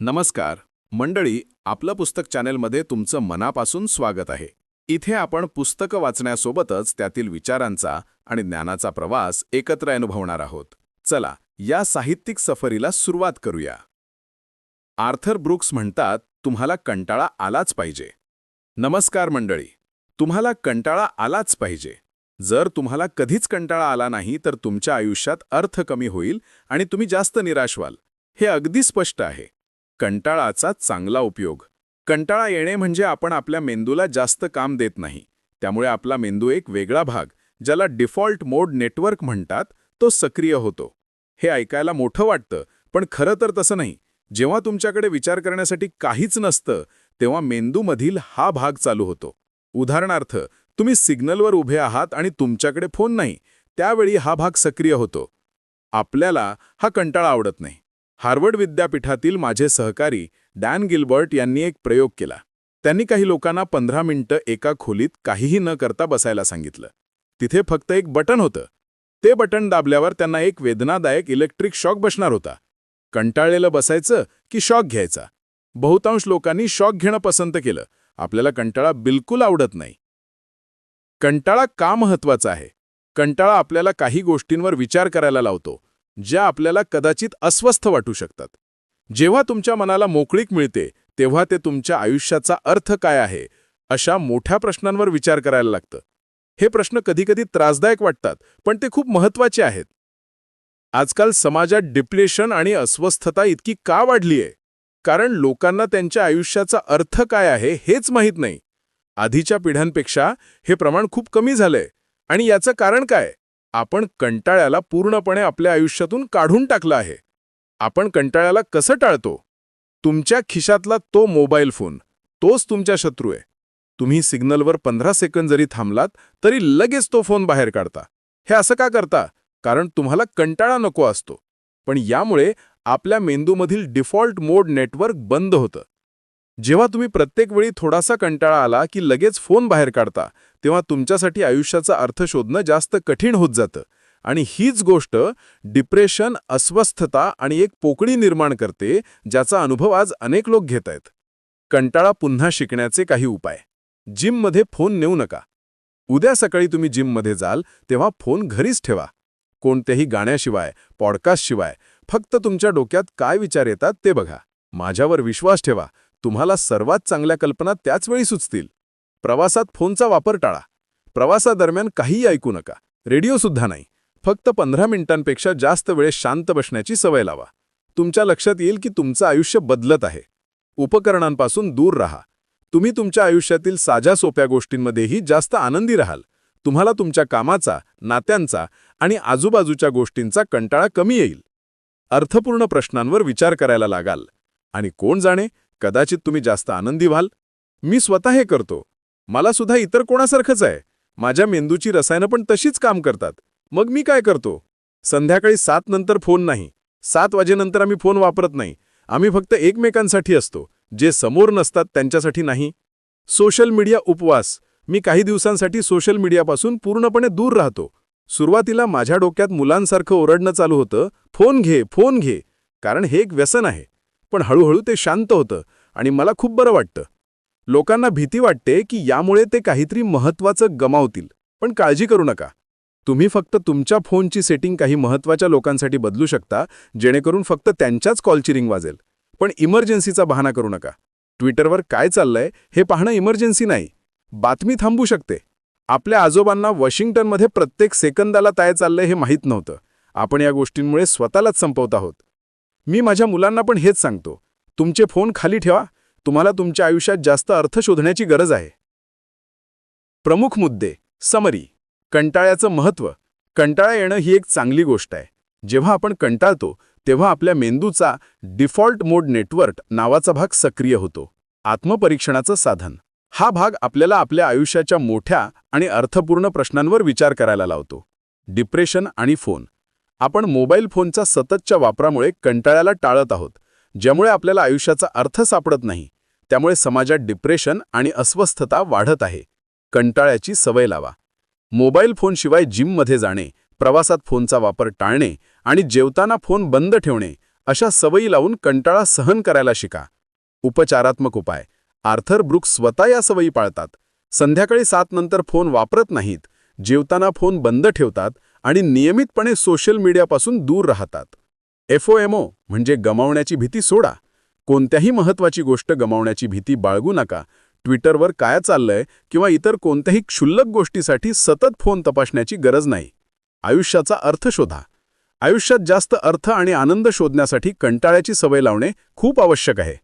नमस्कार मंडळी, आपलं पुस्तक चॅनेलमध्ये तुमचं मनापासून स्वागत आहे. इथे आपण पुस्तकं वाचण्यासोबतच त्यातील विचारांचा आणि ज्ञानाचा प्रवास एकत्र अनुभवणार आहोत. चला या साहित्यिक सफरीला सुरुवात करूया. आर्थर ब्रूक्स म्हणतात, तुम्हाला कंटाळा आलाच पाहिजे. नमस्कार मंडळी, तुम्हाला कंटाळा आलाच पाहिजे. जर तुम्हाला कधीच कंटाळा आला नाही तर तुमच्या आयुष्यात अर्थ कमी होईल आणि तुम्ही जास्त निराश व्हाल. हे अगदी स्पष्ट आहे. कंटाळाचा चांगला उपयोग. कंटाळा येणे म्हणजे आपण आपल्या मेंदूला जास्त काम देत नाही. त्यामुळे आपला मेंदू एक वेगळा भाग, ज्याला डिफॉल्ट मोड नेटवर्क म्हणतात, तो सक्रिय होतो. हे ऐकायला मोठं वाटतं, पण खरं तर तसं नाही. जेव्हा तुमच्याकडे विचार करण्यासाठी काहीच नसतं, तेव्हा मेंदूमधील हा भाग चालू होतो. उदाहरणार्थ, तुम्ही सिग्नलवर उभे आहात आणि तुमच्याकडे फोन नाही, त्यावेळी हा भाग सक्रिय होतो. आपल्याला हा कंटाळा आवडत नाही. हार्वर्ड विद्यापीठातील माझे सहकारी डॅन गिल्बर्ट यांनी एक प्रयोग केला. त्यांनी काही लोकांना 15 मिनिटं एका खोलीत काहीही न करता बसायला सांगितलं. तिथे फक्त एक बटन होतं. ते बटन दाबल्यावर त्यांना एक वेदनादायक इलेक्ट्रिक शॉक बसणार होता. कंटाळलेलं बसायचं की शॉक घ्यायचा? बहुतांश लोकांनी शॉक घेणं पसंत केलं. आपल्याला कंटाळा बिलकुल आवडत नाही. कंटाळा का महत्वाचा आहे? कंटाळा आपल्याला काही गोष्टींवर विचार करायला लावतो, ज्या आपल्याला कदाचित अस्वस्थ वाटू शकतात. जेव्हा तुमच्या मनाला मोकळीक मिळते, तेव्हा ते तुमच्या आयुष्याचा अर्थ काय आहे, अशा मोठ्या प्रश्नांवर विचार करायला लागतं. हे प्रश्न कधीकधी त्रासदायक वाटतात, पण ते खूप महत्त्वाचे आहेत. आजकाल समाजात डिप्रेशन आणि अस्वस्थता इतकी का वाढली आहे? कारण लोकांना त्यांच्या आयुष्याचा अर्थ काय आहे हेच माहीत नाही. आधीच्या पिढ्यांपेक्षा हे प्रमाण खूप कमी झालंय. आणि याचं कारण काय? आपण कंटाळ्याला पूर्णपणे आपल्या आयुष्यातून काढून टाकलं आहे. आपण कंटाळ्याला कसं टाळतो? तुमच्या खिशातला तो मोबाईल फोन, तोच तुमच्या शत्रू आहे. तुम्ही सिग्नलवर 15 सेकंद जरी थांबलात तरी लगेच तो फोन बाहेर काढता. हे असं का करता? कारण तुम्हाला कंटाळा नको असतो. पण यामुळे आपल्या मेंदूमधील डिफॉल्ट मोड नेटवर्क बंद होतं. जेव्हा तुम्ही प्रत्येक वेळी थोडासा कंटाळा आला की लगेच फोन बाहेर काढता, तेव्हा तुमच्यासाठी आयुष्याचा अर्थ शोधणं जास्त कठीण होत जातं. आणि हीच गोष्ट डिप्रेशन, अस्वस्थता आणि एक पोकळी निर्माण करते, ज्याचा अनुभव आज अनेक लोक घेत आहेत. कंटाळा पुन्हा शिकण्याचे काही उपाय. जिममध्ये फोन नेऊ नका. उद्या सकाळी तुम्ही जिममध्ये जाल तेव्हा फोन घरीच ठेवा. कोणत्याही गाण्याशिवाय, पॉडकास्टशिवाय फक्त तुमच्या डोक्यात काय विचार येतात ते बघा. माझ्यावर विश्वास ठेवा, तुम्हाला सर्वात चांगल्या कल्पना त्याच वेळी सुचतील. प्रवासात फोनचा वापर टाळा. प्रवासादरम्यान काहीही ऐकू नका, रेडिओसुद्धा नाही. फक्त 15 मिनिटांपेक्षा जास्त वेळ शांत बसण्याची सवय लावा. तुमच्या लक्षात येईल की तुमचं आयुष्य बदलत आहे. उपकरणांपासून दूर राहा. तुम्ही तुमच्या आयुष्यातील साध्या सोप्या गोष्टींमध्येही जास्त आनंदी राहाल. तुम्हाला तुमच्या कामाचा, नात्यांचा आणि आजूबाजूच्या गोष्टींचा कंटाळा कमी येईल. अर्थपूर्ण प्रश्नांवर विचार करायला लागाल. आणि कोण जाणे, कदाचित तुम्ही जास्त आनंदी व्हाल. मी स्वतः हे करतो. मला सुद्धा इतर कोणासारखंच आहे. माझ्या मेंदूची रसायनं पण तशीच काम करतात. मग मी काय करतो? संध्याकाळी 7 नंतर फोन नाही. 7 वाजेनंतर आम्ही फोन वापरत नाही. आम्ही फक्त एकमेकांसाठी असतो, जे समोर नसतात त्यांच्यासाठी नाही. सोशल मीडिया उपवास. मी काही दिवसांसाठी सोशल मीडियापासून पूर्णपणे दूर राहतो. सुरुवातीला माझ्या डोक्यात मुलांसारखं ओरडणं चालू होतं, फोन घे, फोन घे, कारण हे एक व्यसन आहे. पण हळूहळू ते शांत होतं आणि मला खूप बरं वाटतं. लोकांना भीती वाटते की यामुळे ते काहीतरी महत्त्वाचं गमावतील, पण काळजी करू नका. तुम्ही फक्त तुमच्या फोनची सेटिंग काही महत्त्वाच्या लोकांसाठी बदलू शकता, जेणेकरून फक्त त्यांच्याच कॉलची रिंग वाजेल. पण इमर्जन्सीचा बहाणा करू नका. ट्विटरवर काय चाललंय हे पाहणं इमर्जन्सी नाही. बातमी थांबू शकते. आपल्या आजोबांना वॉशिंग्टनमध्ये प्रत्येक सेकंदाला काय चाललंय हे माहीत नव्हतं. आपण या गोष्टींमुळे स्वतःलाच संपवत आहोत. मी माझ्या मुलांना पण हेच सांगतो, तुमचे फोन खाली ठेवा. तुम्हाला तुमच्या आयुष्यात जास्त अर्थ शोधण्याची गरज आहे. प्रमुख मुद्दे. समरी. कंटाळ्याचं महत्त्व. कंटाळा येणं ही एक चांगली गोष्ट आहे. जेव्हा आपण कंटाळतो तेव्हा आपल्या मेंदूचा डिफॉल्ट मोड नेटवर्क नावाचा भाग सक्रिय होतो. आत्मपरीक्षणाचं साधन. हा भाग आपल्याला आपल्या आयुष्याच्या मोठ्या आणि अर्थपूर्ण प्रश्नांवर विचार करायला लावतो. डिप्रेशन आणि फोन. आपण मोबाईल फोनच्या सततच्या वापरामुळे कंटाळ्याला टाळत आहोत, ज्यामुळे आपल्याला आयुष्याचा अर्थ सापडत नाही. त्यामुळे समाजात डिप्रेशन आणि अस्वस्थता वाढत आहे. कंटाळ्याची सवय लावा. मोबाईल फोनशिवाय जिममध्ये जाणे, प्रवासात फोनचा वापर टाळणे आणि जेवताना फोन बंद ठेवणे अशा सवयी लावून कंटाळा सहन करायला शिका. उपचारात्मक उपाय. आर्थर ब्रुक्स स्वतः या सवयी पाळतात. संध्याकाळी 7 नंतर फोन वापरत नाहीत, जेवताना फोन बंद ठेवतात आणि नियमितपणे सोशल मीडियापासून दूर राहतात. FOMO म्हणजे गमावण्याची भीती सोडा. कोणत्याही महत्त्वाची गोष्ट गमावण्याची भीती बाळगू नका. ट्विटरवर काय चाललंय किंवा इतर कोणत्याही क्षुल्लक गोष्टीसाठी सतत फोन तपासण्याची गरज नाही. आयुष्याचा अर्थ शोधा. आयुष्यात जास्त अर्थ आणि आनंद शोधण्यासाठी कंटाळ्याची सवय लावणे खूप आवश्यक आहे.